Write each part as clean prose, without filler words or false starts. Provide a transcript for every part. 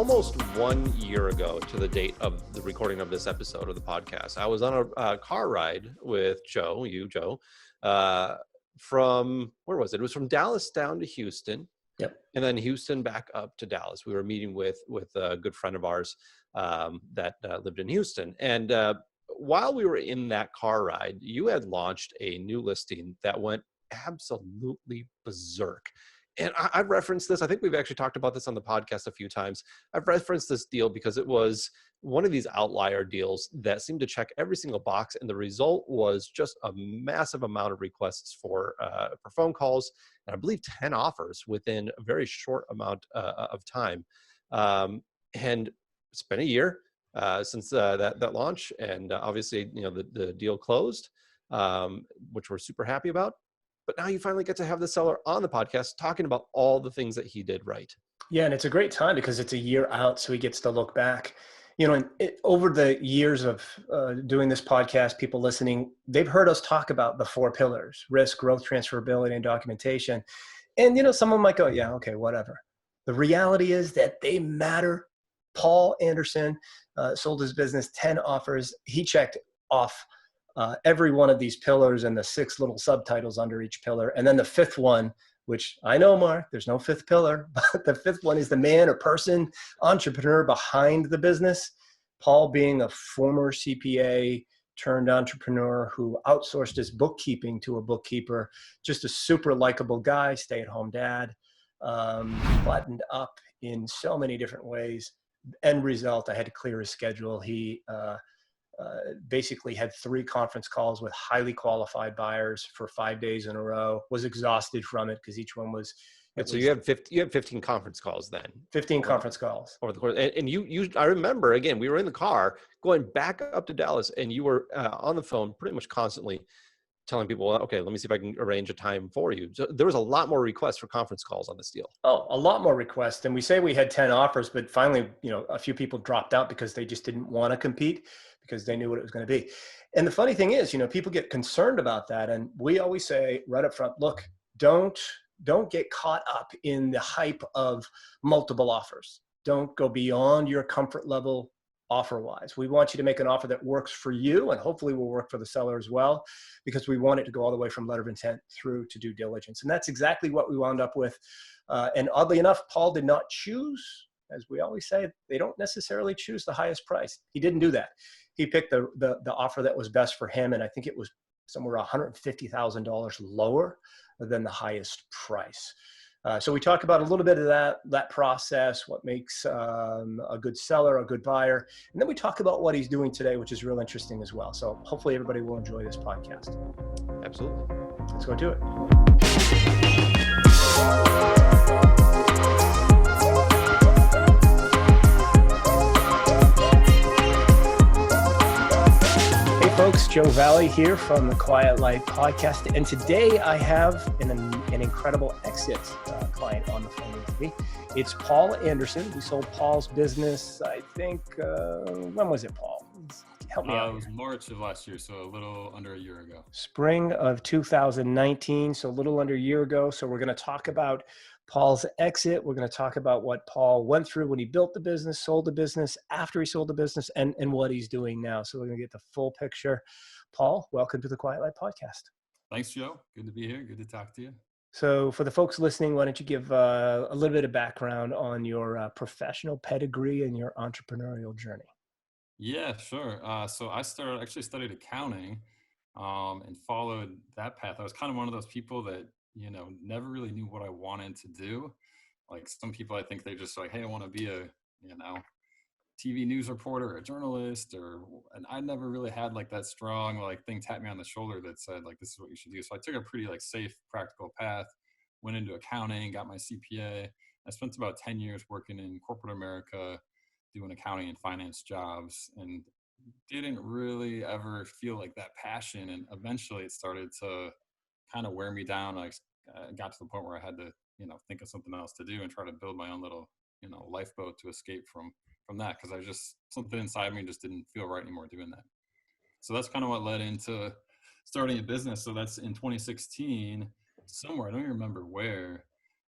almost 1 year ago to the date of the recording of this episode of the podcast, I was on a car ride with Joe, from, where was it? It was from Dallas down to Houston. Yep. And then Houston back up to Dallas. We were meeting with a good friend of ours that lived in Houston. And while we were in that car ride, you had launched a new listing that went absolutely berserk. And I've referenced this. I think we've actually talked about this on the podcast a few times. I've referenced this deal because it was one of these outlier deals that seemed to check every single box. And the result was just a massive amount of requests for phone calls, and I believe 10 offers within a very short amount of time. And it's been a year since that launch. And obviously, the deal closed, which we're super happy about. But now you finally get to have the seller on the podcast talking about all the things that he did right. Yeah, and it's a great time because it's a year out, so he gets to look back. Over the years of doing this podcast, people listening, they've heard us talk about the 4 pillars: risk, growth, transferability, and documentation. And, some of them might go, yeah, okay, whatever. The reality is that they matter. Paul Anderson sold his business 10 offers. He checked off every one of these pillars and the 6 little subtitles under each pillar. And then the 5th one, which I know, Mark, there's no 5th pillar, but the 5th one is the man or person, entrepreneur behind the business. Paul being a former CPA turned entrepreneur who outsourced his bookkeeping to a bookkeeper, just a super likable guy, stay-at-home dad, buttoned up in so many different ways. End result, I had to clear his schedule. He basically had 3 conference calls with highly qualified buyers for 5 days in a row, was exhausted from it because each one was. So you have 15 conference calls then. 15 conference calls. Over the course. And you, I remember, again, we were in the car going back up to Dallas, and you were on the phone pretty much constantly telling people, okay, let me see if I can arrange a time for you. So there was a lot more requests for conference calls on this deal. Oh, a lot more requests. And we say we had 10 offers, but finally, a few people dropped out because they just didn't want to compete because they knew what it was going to be. And the funny thing is, people get concerned about that. And we always say right up front, look, don't get caught up in the hype of multiple offers. Don't go beyond your comfort level offer-wise. We want you to make an offer that works for you and hopefully will work for the seller as well, because we want it to go all the way from letter of intent through to due diligence. And that's exactly what we wound up with. And oddly enough, Paul did not choose, as we always say, they don't necessarily choose the highest price. He didn't do that. He picked the offer that was best for him. And I think it was somewhere $150,000 lower than the highest price. So we talk about a little bit of that process, what makes a good seller, a good buyer. And then we talk about what he's doing today, which is real interesting as well. So hopefully everybody will enjoy this podcast. Absolutely. Let's go do it. Folks, Joe Valley here from the Quiet Life Podcast, and today I have an incredible exit client on the phone with me. It's Paul Anderson. We sold Paul's business, I think, when was it, Paul? Help me out. It was March of last year, so a little under a year ago. Spring of 2019, so a little under a year ago. So we're going to talk about Paul's exit. We're going to talk about what Paul went through when he built the business, sold the business, after he sold the business, and what he's doing now. So we're going to get the full picture. Paul, welcome to the Quiet Life Podcast. Thanks, Joe. Good to be here. Good to talk to you. So for the folks listening, why don't you give a little bit of background on your professional pedigree and your entrepreneurial journey? Yeah, sure. So I actually studied accounting and followed that path. I was kind of one of those people that never really knew what I wanted to do. Like some people, I think they just like, hey, I want to be a, TV news reporter, a journalist, and I never really had like that strong thing tap me on the shoulder that said like, this is what you should do. So I took a pretty safe, practical path, went into accounting, got my CPA. I spent about 10 years working in corporate America, doing accounting and finance jobs, and didn't really ever feel like that passion. And eventually it started to kind of wear me down. I got to the point where I had to, think of something else to do and try to build my own little, lifeboat to escape from that. Cause something inside me just didn't feel right anymore doing that. So that's kind of what led into starting a business. So that's in 2016, somewhere, I don't even remember where,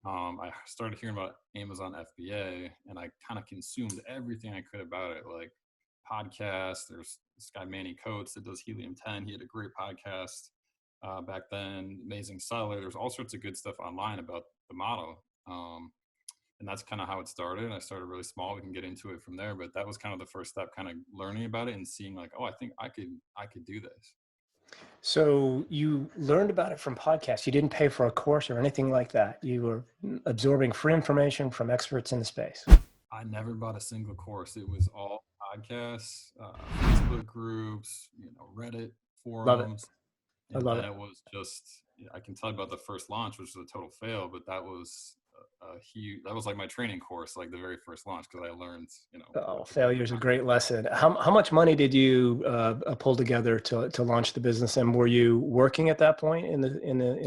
I started hearing about Amazon FBA, and I kind of consumed everything I could about it, like podcasts. There's this guy Manny Coates that does Helium 10. He had a great podcast back then. Amazing Seller. There's all sorts of good stuff online about the model, and that's kind of how it started. I started really small. We can get into it from there, but that was kind of the first step, kind of learning about it and seeing like, oh, I think I could do this. So you learned about it from podcasts. You didn't pay for a course or anything like that. You were absorbing free information from experts in the space. I never bought a single course. It was all podcasts, Facebook groups, Reddit Love it. forums, I and love then it. it was just, I can tell you about the first launch, which was a total fail, but that was a huge. That was like my training course, like the very first launch, because I learned, Oh, what to do. failure is a great lesson. How much money did you pull together to launch the business? And were you working at that point in the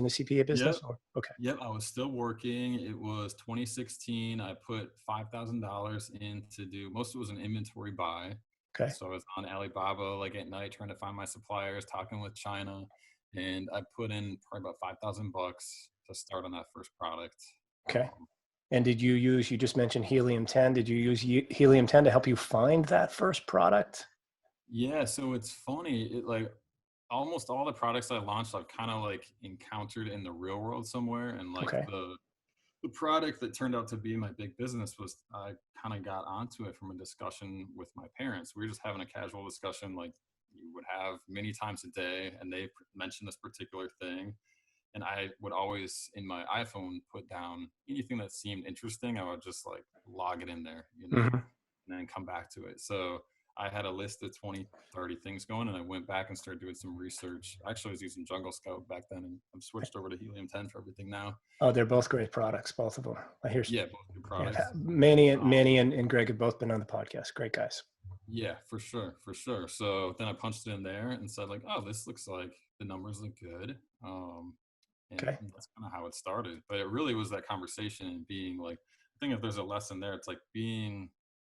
CPA business? Yep. Or okay, Yep, I was still working. It was 2016. I put $5,000 in to do, most of it was an inventory buy. okay, So I was on Alibaba like at night trying to find my suppliers, talking with China, and I put in probably about 5,000 bucks to start on that first product. okay. Um, And did you use? You just mentioned Helium 10. Did you use Helium 10 to help you find that first product? yeah, so it's funny. It like almost all the products I launched, I've kind of like encountered in the real world somewhere, and like Okay, the product that turned out to be my big business was I kind of got onto it from a discussion with my parents. We were just having a casual discussion like you would have many times a day, and they mentioned this particular thing. And I would always in my iPhone put down anything that seemed interesting. I would just like log it in there, hmm, and then come back to it. So I had a list of 20, 30 things going, and I went back and started doing some research. Actually, I was using Jungle Scout back then, and I've switched over to Helium 10 for everything now. oh, they're both great products, both of them. I hear. Yeah, both good Yeah, products. Manny and Greg have both been on the podcast. Great guys. Yeah, for sure, for sure. So then I punched it in there and said like, oh, this looks like the numbers look good. And Okay. that's kind of how it started. But it really was that conversation and being like, I think if there's a lesson there, it's like being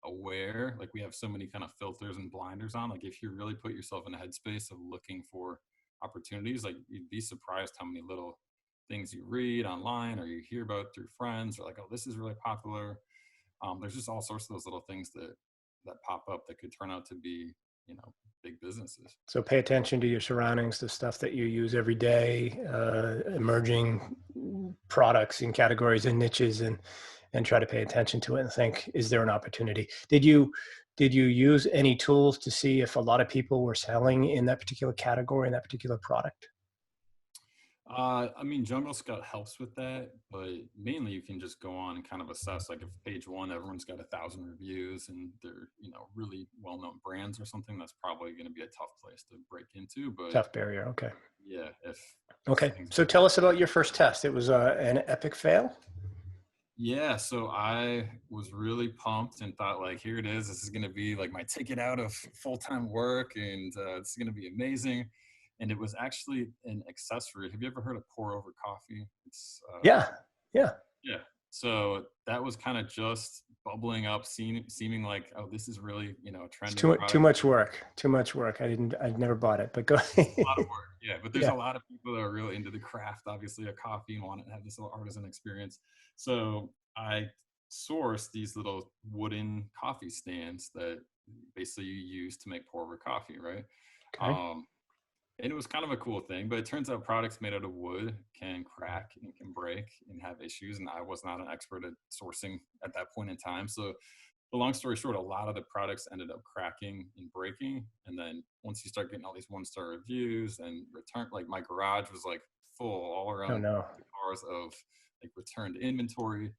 aware. Like we have so many kind of filters and blinders on. Like if you really put yourself in a headspace of looking for opportunities, like you'd be surprised how many little things you read online or you hear about through friends or like, oh, this is really popular. There's just all sorts of those little things that pop up that could turn out to be, big businesses. So pay attention to your surroundings, the stuff that you use every day, emerging products and categories and niches, and try to pay attention to it and think, is there an opportunity? Did you use any tools to see if a lot of people were selling in that particular category, in that particular product? I mean, Jungle Scout helps with that, but mainly you can just go on and kind of assess. Like if page one, everyone's got 1,000 reviews and they're, really well-known brands or something, that's probably going to be a tough place to break into. But Tough barrier. Okay. yeah, if Okay. things So tell us about your first test. It was an epic fail. Yeah, so I was really pumped and thought like, here it is. This is going to be like my ticket out of full-time work, and it's going to be amazing. And it was actually an accessory. Have you ever heard of pour over coffee? It's Yeah. Yeah. yeah. So that was kind of just bubbling up, seeming like, oh, this is really a It's trending too product. much work. Too much work. I'd never bought it, but go. A lot of work, yeah. But there's Yeah. a lot of people that are really into the craft, obviously, of coffee and want to have this little artisan experience. So I sourced these little wooden coffee stands that basically you use to make pour over coffee, right? Okay. Um, and it was kind of a cool thing, but it turns out products made out of wood can crack and can break and have issues. And I was not an expert at sourcing at that point in time. So the long story short, a lot of the products ended up cracking and breaking. And then once you start getting all these 1-star reviews and return, like my garage was like full all Oh around no. the cars of like returned inventory.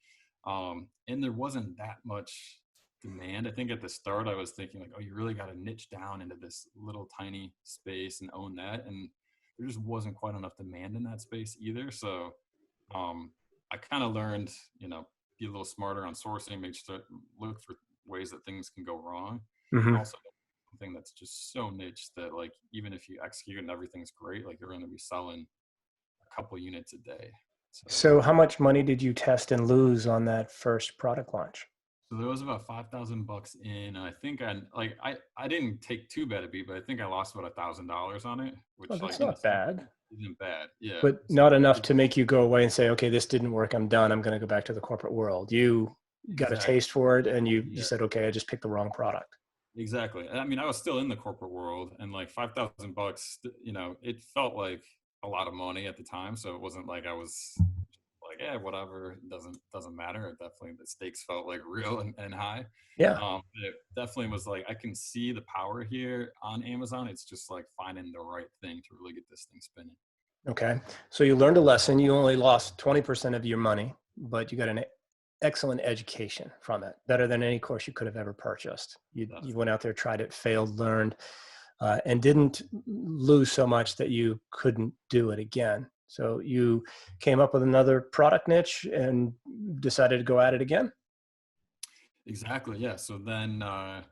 And there wasn't that much demand. I think at the start I was thinking like, oh, you really got to niche down into this little tiny space and own that. And there just wasn't quite enough demand in that space either. So I kind of learned, be a little smarter on sourcing, make sure look for ways that things can go wrong, and Hmm. also something that's just so niche that like even if you execute and everything's great, like you're going to be selling a couple units a day. So how much money did you test and lose on that first product launch? So there was about 5,000 bucks in. I think I didn't take too bad a beat, but I think I lost about $1,000 on it, Oh, which that's like in the not bad. isn't bad. Yeah. but So not enough to make you go away and say, okay, this didn't work. I'm done. I'm going to go back to the corporate world. You got a exactly. taste for it and you Yeah. said, okay, I just picked the wrong product. Exactly. I mean, I was still in the corporate world, and like $5,000, it felt like a lot of money at the time. So it wasn't like I was like, yeah, whatever, it doesn't matter. It definitely, the stakes felt like real and high. Yeah. It definitely was like, I can see the power here on Amazon. It's just like finding the right thing to really get this thing spinning. Okay. So you learned a lesson. You only lost 20% of your money, but you got an excellent education from it, better than any course you could have ever purchased. You went out there, tried it, failed, learned, and didn't lose so much that you couldn't do it again. So you came up with another product niche and decided to go at it again. Exactly. Yeah. So then I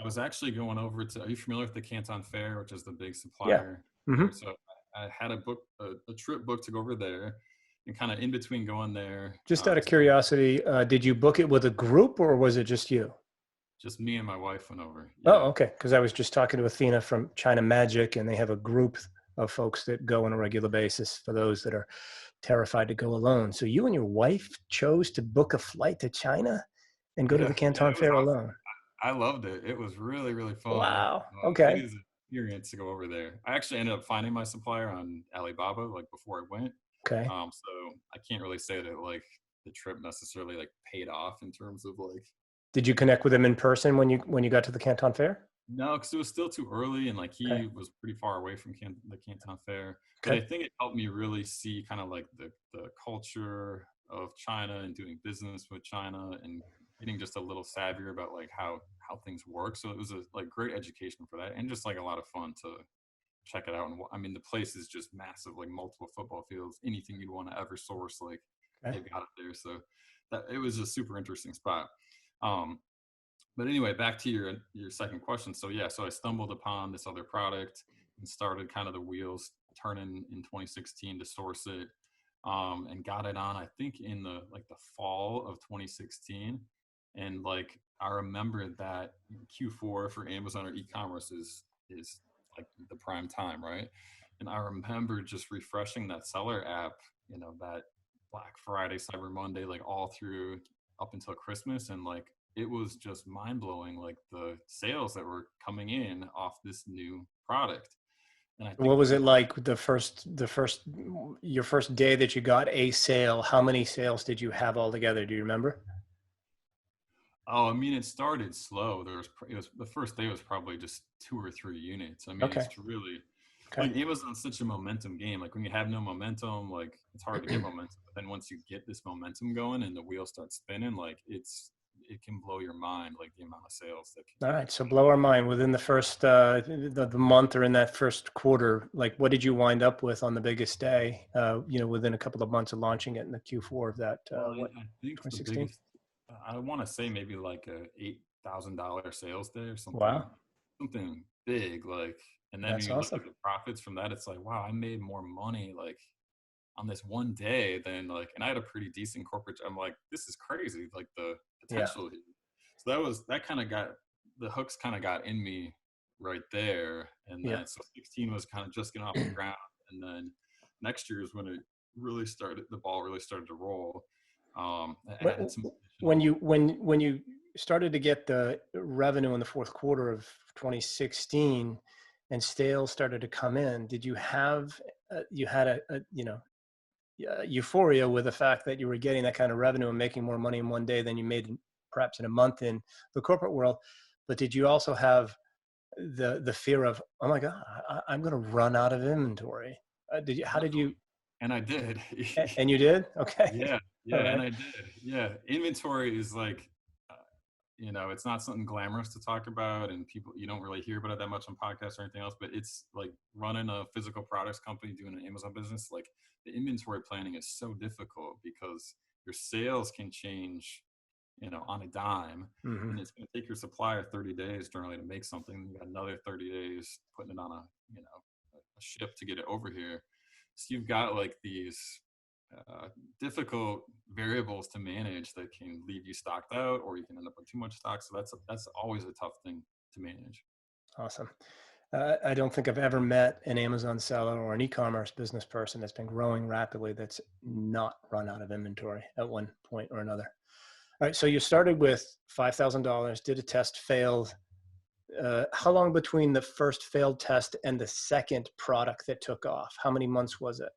was actually going over to, are you familiar with the Canton Fair, which is the big Yeah. supplier Hmm. there? So I had a trip booked to go over there, and kind of in between going there, Just out of to go, curiosity, did you book it with a group or was it just you? just me and my wife went over. Oh, Yeah. okay. Because I was just talking to Athena from China Magic, and they have a group of folks that go on a regular basis for those that are terrified to go alone. So you and your wife chose to book a flight to China and go to the Yeah, Canton it was Fair awesome. alone. I loved it. It was really, really fun. Wow. It Okay. is an experience to go over there. I actually ended up finding my supplier on Alibaba, like before I went. Okay. So I can't really say that like the trip necessarily like paid off in terms of like, Did you connect with him in person when you got to the Canton Fair? no, because it was still too early, and like Okay. he was pretty far away from the Canton Fair. But I Okay. think it helped me really see kind of like the culture of China and doing business with China, and getting just a little savvier about like how things work. So it was a like great education for that, and just like a lot of fun to check it out. And I mean, the place is just massive, like multiple football fields, anything you'd want to ever source, like Okay. they've got it there. So that it was a super interesting spot. Um, but anyway, back to your second question. So yeah, so I stumbled upon this other product and started kind of the wheels turning in 2016 to source it, and got it on, I think, in the fall of 2016. And like I remember that Q4 for Amazon or e-commerce is like the prime time, right? And I remember just refreshing that seller app, that Black Friday, Cyber Monday, like all through up until Christmas, and like it was just mind blowing, like the sales that were coming in off this new product. And I think What was it one, like your first day that you got a sale? How many sales did you have altogether? Do you remember? oh, I mean, it started slow. It was the first day was probably just 2 or 3 units. I mean, Okay. it's really Okay. like Amazon's such a momentum game. Like when you have no momentum, like it's hard to get momentum. But then once you get this momentum going and the wheel starts spinning, like it can blow your mind, like the amount of sales that All can right, so blow our mind within the first the month or in that first quarter. Like, what did you wind up with on the biggest day? Within a couple of months of launching it in the Q4 of that Well, what I think the 2016? biggest, I want to say maybe like a $8,000 sales day or Wow, something big. Like, and then when that's you look awesome. at the profits from that, it's like, wow, I made more money like on this one day than like, and I had a pretty decent corporate. I'm like, this is crazy. Like the Yeah, potential here. So that kind of got the hooks kind of got in me right there. And yeah. then so 16 was kind of just getting off the ground, and then next year is when the ball really started to roll. I added some When additional. you started to get the revenue in the fourth quarter of 2016 and sales started to come in, did you have you had euphoria with the fact that you were getting that kind of revenue and making more money in one day than you made perhaps in a month in the corporate world? But did you also have the fear of, oh my God, I'm going to run out of inventory? How did you? And I did. And you did? Okay. Yeah, All yeah, and right. I did. Yeah, inventory is like, it's not something glamorous to talk about, and people you don't really hear about it that much on podcasts or anything else. But it's like running a physical products company, doing an Amazon business. Like the inventory planning is so difficult because your sales can change, on a dime, Mm-hmm. and it's going to take your supplier 30 days generally to make something. You got another 30 days putting it on a ship to get it over here. So you've got like these difficult variables to manage that can leave you stocked out, or you can end up with too much stock. So that's always a tough thing to manage. Awesome. I don't think I've ever met an Amazon seller or an e-commerce business person that's been growing rapidly that's not run out of inventory at one point or another. All right, so you started with $5,000, did a test, failed. How long between the first failed test and the second product that took off? How many months was it?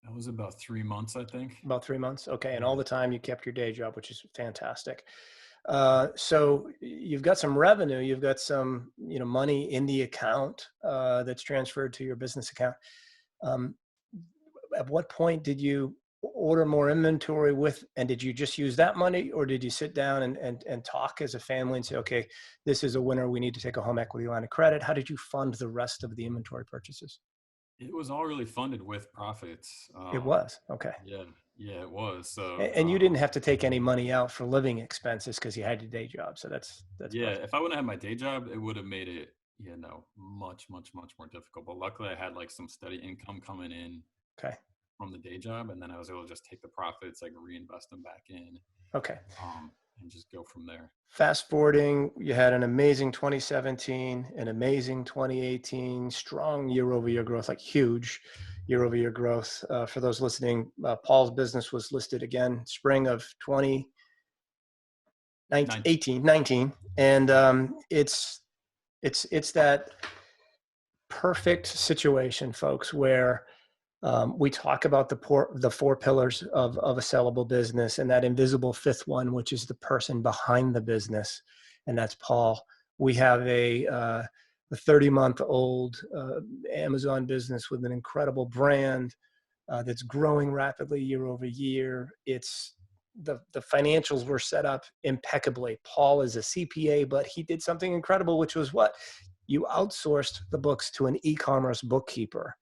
That was about 3 months, I think. About 3 months. Okay, and all Yeah. the time you kept your day job, which is fantastic. So you've got some revenue, you've got some money in the account that's transferred to your business account. Um, at what point did you order more inventory with, and did you just use that money, or did you sit down and talk as a family and say, okay, this is a winner, we need to take a home equity line of credit? How did you fund the rest of the inventory purchases? It was all really funded with profits. It was okay. Yeah, yeah, it was. So, And you didn't have to take any money out for living expenses because you had your day job. So that's yeah, perfect. if I wouldn't have my day job, it would have made it, much, much, much more difficult. But luckily, I had like some steady income coming in Okay. from the day job, and then I was able to just take the profits, like reinvest them back in, Okay. and just go from there. Fast forwarding, you had an amazing 2017, an amazing 2018, strong year over year growth, like huge year over year growth. For those listening, Paul's business was listed again spring of 19. 2018, 19. And Yeah, it's that perfect situation, folks, where we talk about the four pillars of a sellable business, and that invisible fifth one, which is the person behind the business, and that's Paul. We have a 30-month-old Amazon business with an incredible brand that's growing rapidly year over year. It's the financials were set up impeccably. Paul is a CPA, but he did something incredible, which was what? You outsourced the books to an e-commerce bookkeeper.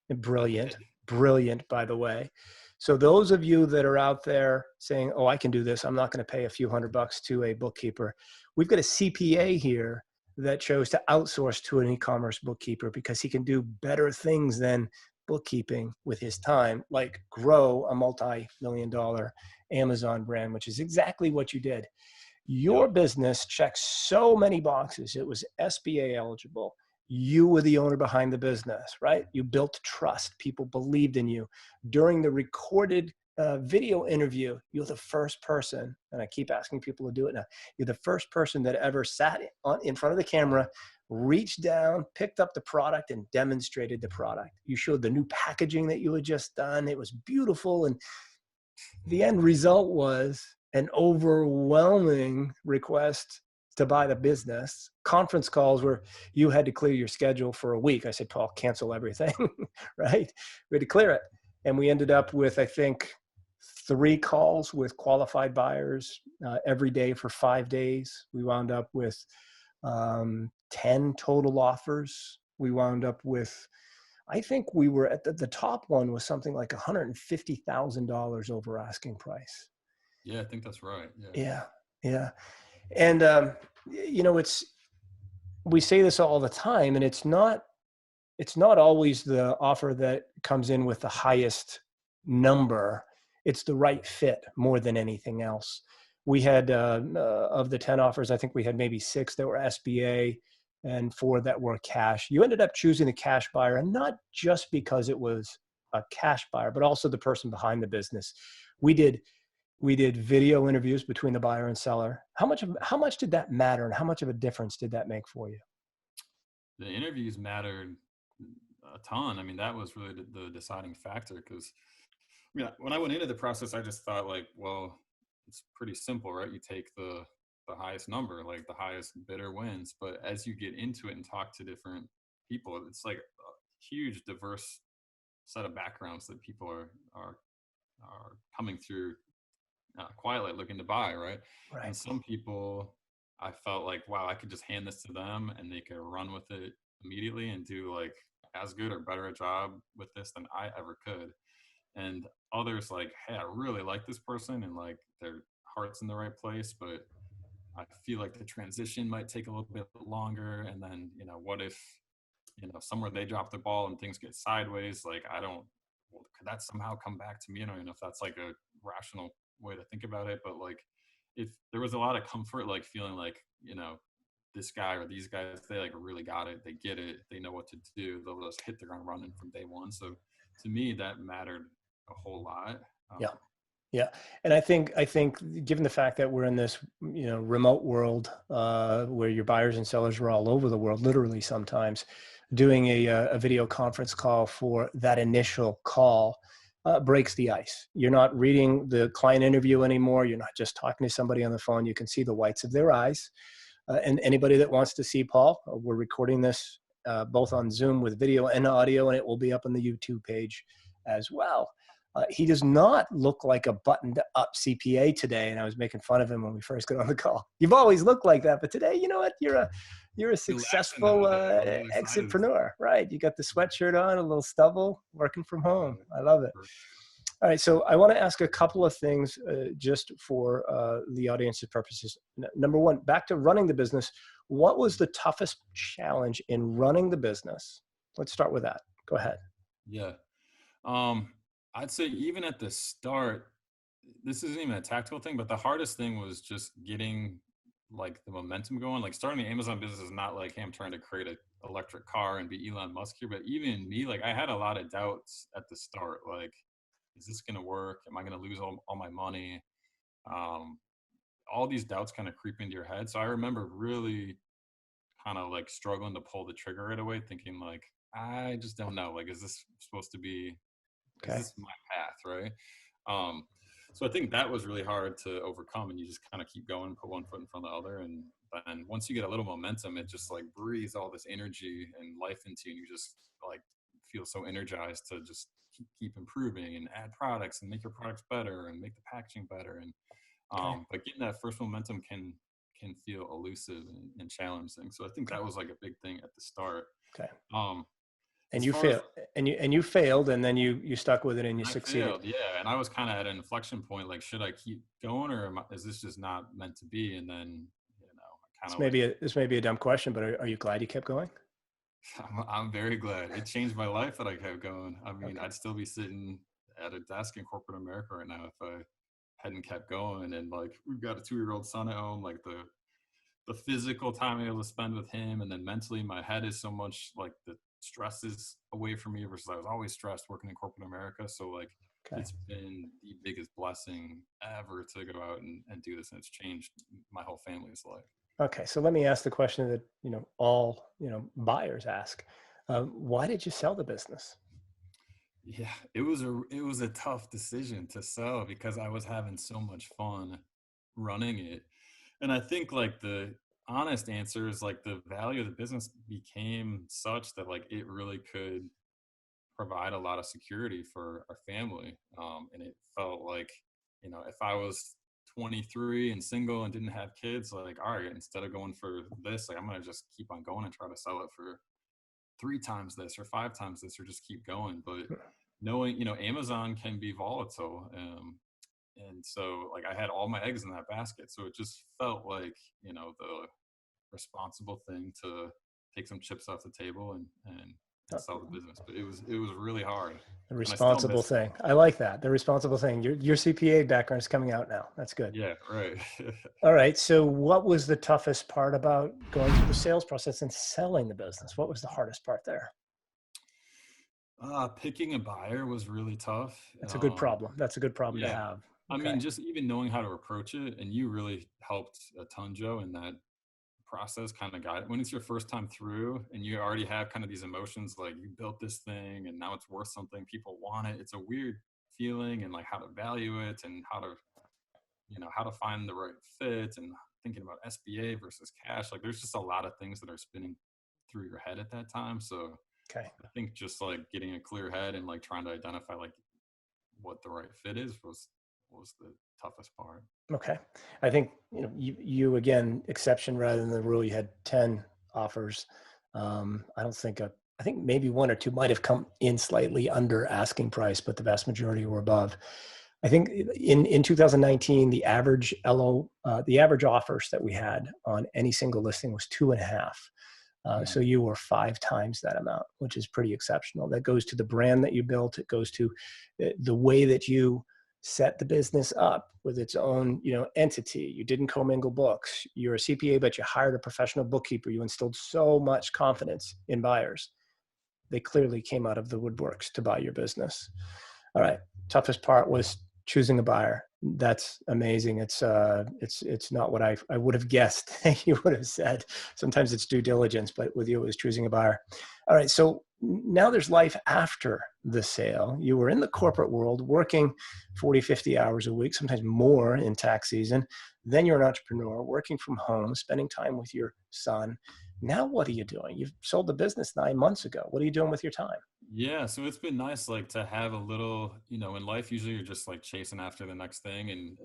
I Brilliant, did. brilliant, by the way. So those of you that are out there saying, oh, I can do this, I'm not going to pay a few $100 to a bookkeeper. We've got a CPA here that chose to outsource to an e-commerce bookkeeper because he can do better things than bookkeeping with his time, like grow a multi-million dollar Amazon brand, which is exactly what you did. Your Yep. business checks so many boxes. It was SBA eligible. You were the owner behind the business, right? You built trust. People believed in you. During the recorded video interview, you're the first person, and I keep asking people to do it now. You're the first person that ever sat in front of the camera, reached down, picked up the product, and demonstrated the product. You showed the new packaging that you had just done. It was beautiful. And the end result was an overwhelming request to buy the business. Conference calls where you had to clear your schedule for a week. I said, Paul, cancel everything, right? We had to clear it. And we ended up with, I think, 3 calls with qualified buyers every day for 5 days. We wound up with 10 total offers. We wound up with, I think we were at the top one was something like $150,000 over asking price. Yeah, I think that's right. Yeah. Yeah, yeah. And it's we say this all the time, and it's not always the offer that comes in with the highest number. It's the right fit more than anything else. We had of the 10 offers, I think we had maybe 6 that were SBA and 4 that were cash. You ended up choosing the cash buyer, and not just because it was a cash buyer, but also the person behind the business. We did we did video interviews between the buyer and seller. How much did that matter, and how much of a difference did that make for you? The interviews mattered a ton. I mean, that was really the deciding factor because, yeah, when I went into the process, I just thought like, well, it's pretty simple, right? You take the highest number, like the highest bidder wins. But as you get into it and talk to different people, it's like a huge diverse set of backgrounds that people are coming through quietly looking to buy, right? Right. And some people, I felt like, wow, I could just hand this to them and they could run with it immediately and do like as good or better a job with this than I ever could. And others like, hey, I really like this person and like their heart's in the right place, but I feel like the transition might take a little bit longer. And then, what if, somewhere they drop the ball and things get sideways? Like, I don't, well, could that somehow come back to me? I don't even know if that's like a rational way to think about it, but like, if there was a lot of comfort, like feeling like, this guy or these guys, they like really got it. They get it. They know what to do. They'll just hit the ground running from day one. So to me, that mattered a whole lot. Yeah. Yeah. And I think given the fact that we're in this, remote world, where your buyers and sellers are all over the world, literally sometimes, doing a video conference call for that initial call breaks the ice. You're not reading the client interview anymore. You're not just talking to somebody on the phone. You can see the whites of their eyes. And anybody that wants to see Paul, we're recording this both on Zoom with video and audio, and it will be up on the YouTube page as well. He does not look like a buttoned up CPA today. And I was making fun of him when we first got on the call. You've always looked like that, but today, you know what? You're a successful exitpreneur, right? You got the sweatshirt on, a little stubble, working from home. I love it. All right. So I want to ask a couple of things just for the audience's purposes. Number one, back to running the business. What was the toughest challenge in running the business? Let's start with that. Go ahead. Yeah. I'd say even at the start, this isn't even a tactical thing, but the hardest thing was just getting like the momentum going. Like starting the Amazon business is not like, hey, I'm trying to create an electric car and be Elon Musk here. But even me, like I had a lot of doubts at the start. Like, is this going to work? Am I going to lose all my money? All these doubts kind of creep into your head. So I remember really kind of like struggling to pull the trigger right away, thinking like, I just don't know. Like, is this supposed to be, Okay. is this my path, right? So I think that was really hard to overcome, and you just kind of keep going, put one foot in front of the other, and then once you get a little momentum, it just like breathes all this energy and life into you, and you just like feel so energized to just keep improving and add products and make your products better and make the packaging better. And but getting that first momentum can feel elusive and challenging. So I think that was like a big thing at the start. Okay. And you failed, and you failed, and then you stuck with it, and you succeeded. Failed, yeah. And I was kind of at an inflection point, like, should I keep going, or is this just not meant to be? And then, This may be a dumb question, but are you glad you kept going? I'm very glad. It changed my life that I kept going. I mean, Okay. I'd still be sitting at a desk in corporate America right now if I hadn't kept going. And like, we've got a 2-year-old son at home, like the physical time I'm able to spend with him, and then mentally my head is so much like the stress is away from me versus I was always stressed working in corporate America. So like it's been the biggest blessing ever to go out and do this, and it's changed my whole family's life. Okay, so let me ask the question that all buyers ask: why did you sell the business? Yeah, it was a tough decision to sell because I was having so much fun running it. And I think like the honest answer is like the value of the business became such that like it really could provide a lot of security for our family. And it felt like, if I was 23 and single and didn't have kids, like, all right, instead of going for this, like I'm gonna just keep on going and try to sell it for 3 times this or 5 times this, or just keep going. But knowing, Amazon can be volatile. And so like I had all my eggs in that basket. So it just felt like, the responsible thing to take some chips off the table and sell the business. But it was really hard. The responsible thing. I like that. The responsible thing. Your CPA background is coming out now. That's good. Yeah, right. All right. So what was the toughest part about going through the sales process and selling the business? What was the hardest part there? Picking a buyer was really tough. That's a good problem. That's a good problem to have. Okay. I mean, just even knowing how to approach it, and you really helped a ton, Joe, in that process, kind of guide when it's your first time through and you already have kind of these emotions, like you built this thing and now it's worth something, people want it. It's a weird feeling, and like how to value it and how to find the right fit, and thinking about SBA versus cash. Like there's just a lot of things that are spinning through your head at that time. So I think just like getting a clear head and like trying to identify like what the right fit is was the toughest part. Okay. I think, you again, exception rather than the rule. You had 10 offers. I think maybe 1 or 2 might have come in slightly under asking price, but the vast majority were above. I think in 2019, the average the average offers that we had on any single listing was 2.5. So you were 5 times that amount, which is pretty exceptional. That goes to the brand that you built. It goes to the way that you set the business up with its own, entity. You didn't commingle books. You're a CPA, but you hired a professional bookkeeper. You instilled so much confidence in buyers. They clearly came out of the woodworks to buy your business. All right. Toughest part was choosing a buyer. That's amazing. It's not what I would have guessed you would have said. Sometimes it's due diligence, but with you, it was choosing a buyer. All right. So now there's life after the sale. You were in the corporate world working 40, 50 hours a week, sometimes more in tax season. Then you're an entrepreneur working from home, spending time with your son. Now, what are you doing? You've sold the business 9 months ago. What are you doing with your time? Yeah, so it's been nice, like to have a little, in life, usually you're just like chasing after the next thing. And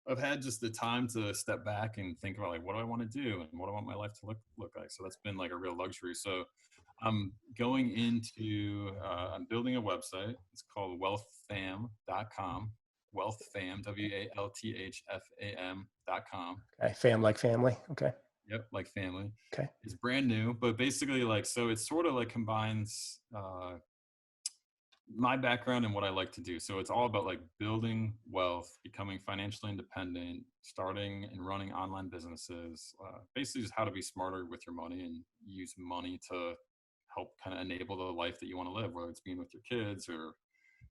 I've had just the time to step back and think about like, what do I want to do and what do I want my life to look like? So that's been like a real luxury. So I'm going into, I'm building a website. It's called wealthfam.com, wealthfam, WALTHFAM.com. Okay. Fam like family. Okay. Yep, like family. Okay. It's brand new, but basically like, so it sort of like combines my background and what I like to do. So it's all about like building wealth, becoming financially independent, starting and running online businesses, basically just how to be smarter with your money and use money to help kind of enable the life that you want to live, whether it's being with your kids or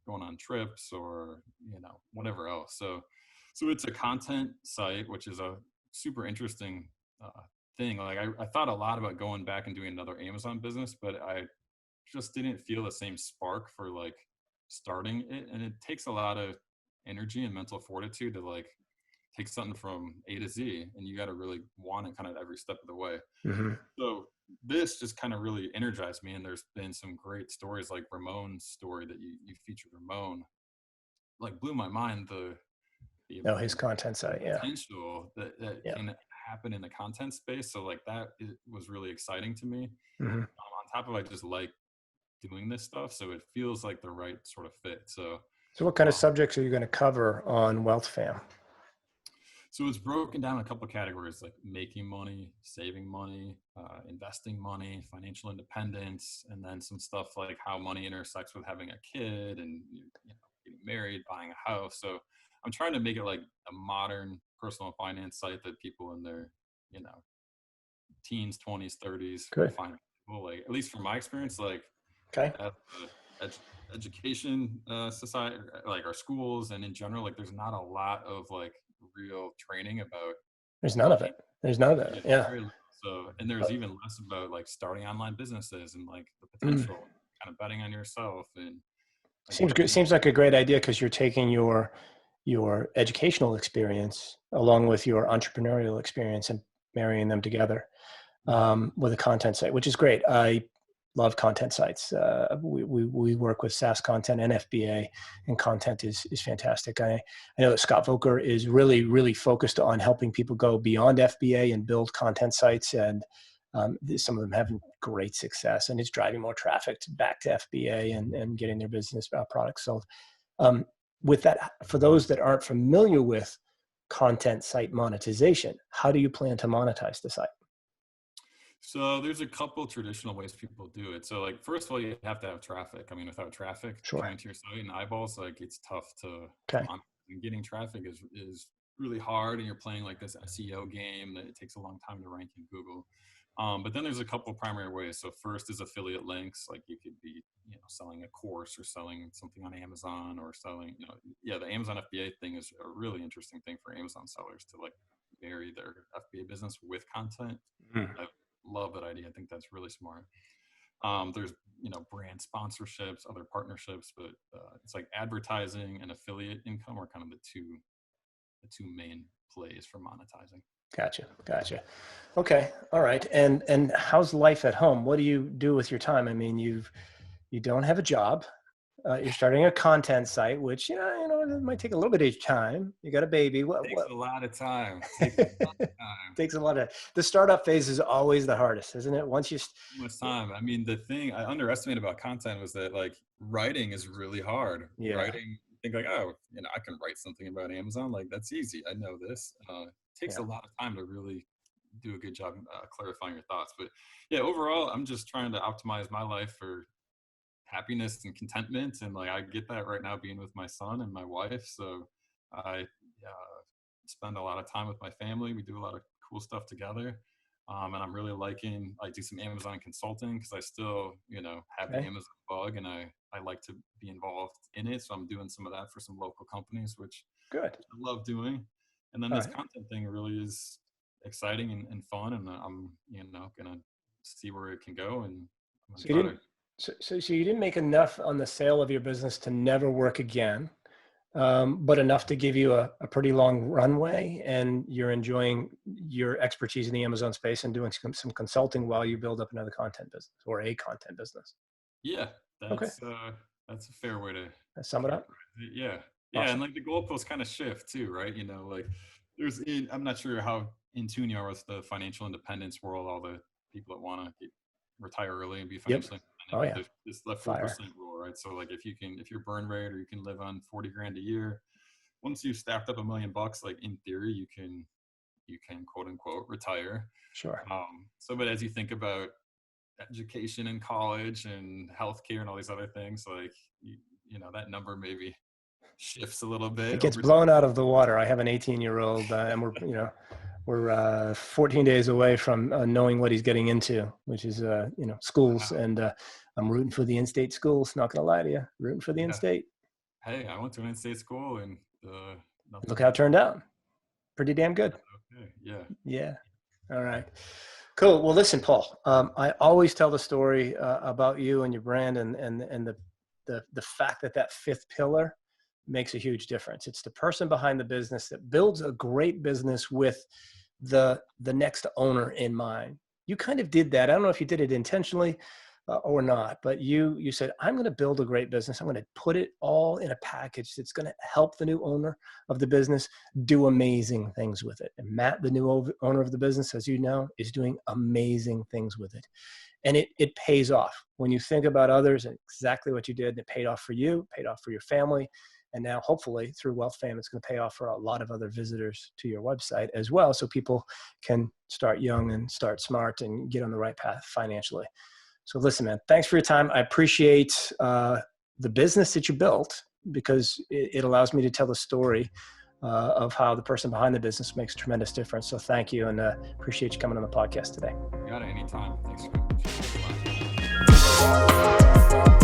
going on trips or, whatever else. So it's a content site, which is a super interesting thing. Like I thought a lot about going back and doing another Amazon business, but I just didn't feel the same spark for like starting it. And it takes a lot of energy and mental fortitude to like take something from A to Z, and you got to really want it kind of every step of the way. Mm-hmm. So this just kind of really energized me. And there's been some great stories like Ramon's story that you featured. Ramon like blew my mind. No, his content The site. Yeah. potential that Yeah. can happen in the content space. So like that was really exciting to me. Mm-hmm. On top of I just like doing this stuff, so it feels like the right sort of fit. So what kind of Uh, subjects are you going to cover on Wealth Fam? so it's broken down in a couple of categories, like making money, saving money, investing money, financial independence, and then some stuff like how money intersects with having a kid and getting married, buying a house. So I'm trying to make it like a modern personal finance site that people in their you know teens, 20s, 30s will Good. find cool. Like at least from my experience, like Okay. at the education society, like our schools and in general, like there's not a lot of like real training about There's none of paying. it. There's none of Yeah, that. Yeah. very little. So, and Uh, there's even less about like starting online businesses and like the mm. potential, kind of betting on yourself and like Seems what it good. means. Seems like a great idea because you're taking your educational experience along with your entrepreneurial experience and marrying them together with a content site, which is great. I love content sites. We work with SaaS content and FBA, and content is fantastic. I know that Scott Volker is really focused on helping people go beyond FBA and build content sites, and some of them having great success, and it's driving more traffic back to FBA and getting their business products sold. Um, with that, for those that aren't familiar with content site monetization, how do you plan to monetize the site? So there's a couple traditional ways people do it. So like first of all, you have to have traffic. I mean, without traffic Sure. coming to your site and eyeballs, like it's tough to Okay. monitor. And getting traffic is really hard, and you're playing like this SEO game that it takes a long time to rank in Google. But then there's a couple primary ways. So first is affiliate links. Like you could be, selling a course or selling something on Amazon or selling, the Amazon FBA thing is a really interesting thing for Amazon sellers to like marry their FBA business with content. Mm. I love that idea. I think that's really smart. There's brand sponsorships, other partnerships, but it's like advertising and affiliate income are kind of the two main plays for monetizing. Gotcha. Okay. All right. And how's life at home? What do you do with your time? I mean, you don't have a job. You're starting a content site, which it might take a little bit of time. You got a baby. Takes What? a lot of time. Takes a lot of time. Takes a lot of. The startup phase is always the hardest, isn't it? Once you. Too much time. I mean, the thing I underestimated about content was that like writing is really hard. Yeah. Writing, you think like, oh, I can write something about Amazon. Like that's easy. I know this. It takes Yeah. a lot of time to really do a good job clarifying your thoughts. But yeah, overall, I'm just trying to optimize my life for happiness and contentment. And like, I get that right now being with my son and my wife. So I spend a lot of time with my family. We do a lot of cool stuff together. And I'm really liking, I do some Amazon consulting because I still, have the Okay. Amazon bug, and I like to be involved in it. So I'm doing some of that for some local companies, which Good. I love doing. And then All this right. content thing really is exciting and fun. And I'm, going to see where it can go. And I'm going So to you try didn't, to. so you didn't make enough on the sale of your business to never work again, but enough to give you a pretty long runway, and you're enjoying your expertise in the Amazon space and doing some consulting while you build up another content business or a content business. Yeah, Okay. that's a fair way to Let's sum it up. characterize it. Yeah. Yeah. And Awesome. like the goalposts kind of shift too, right? Like I'm not sure how in tune you are with the financial independence world, all the people that want to retire early and be Yep. financially Oh independent, yeah. but there's the Fire. 4% rule, right? So like if your burn rate, or you can live on 40 grand a year, once you've stacked up $1 million, like in theory, you can quote unquote retire. Sure. But as you think about education in college and healthcare and all these other things, like that number maybe shifts a little It bit gets over blown out time. of the water. I have an 18-year-old, and we're 14 days away from knowing what he's getting into, which is schools, Wow. and I'm rooting for the in-state schools. Not gonna lie to you, rooting for the Yeah. in-state. Hey, I went to an in-state school, and Look nothing. how it turned out. Pretty damn good. Okay. Yeah. Yeah. All right. Cool. Well, listen, Paul. I always tell the story about you and your brand, and the fact that fifth pillar makes a huge difference. It's the person behind the business that builds a great business with the next owner in mind. You kind of did that. I don't know if you did it intentionally or not, but you said, I'm going to build a great business. I'm going to put it all in a package that's going to help the new owner of the business do amazing things with it. And Matt, the new owner of the business, as you know, is doing amazing things with it. And it pays off when you think about others, and exactly what you did. And it paid off for you, paid off for your family. And now hopefully through Wealth Fam, it's going to pay off for a lot of other visitors to your website as well. So people can start young and start smart and get on the right path financially. So listen, man, thanks for your time. I appreciate the business that you built, because it allows me to tell the story of how the person behind the business makes a tremendous difference. So thank you, and appreciate you coming on the podcast today. You got it anytime. Thanks for coming.